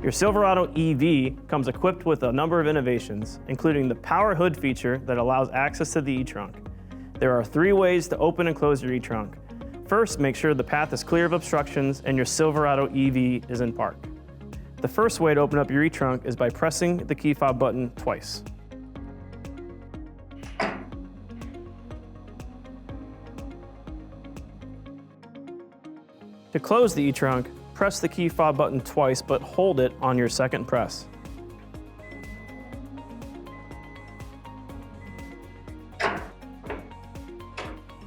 Your Silverado EV comes equipped with a number of innovations, including the Power Hood feature that allows access to the eTrunk. There are 3 ways to open and close your eTrunk. First, make sure the path is clear of obstructions and your Silverado EV is in park. The first way to open up your eTrunk is by pressing the key fob button twice. To close the eTrunk, press the key fob button twice, but hold it on your second press.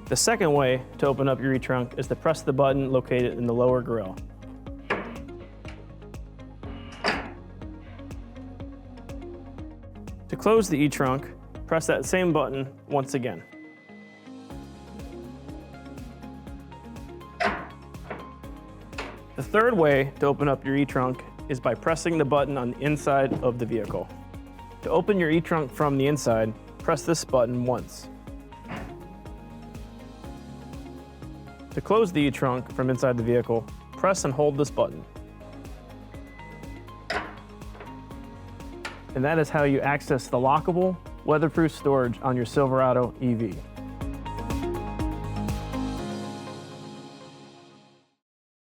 The second way to open up your eTrunk is to press the button located in the lower grille. To close the eTrunk, press that same button once again. The third way to open up your eTrunk is by pressing the button on the inside of the vehicle. To open your eTrunk from the inside, press this button once. To close the eTrunk from inside the vehicle, press and hold this button. And that is how you access the lockable, weatherproof storage on your Silverado EV.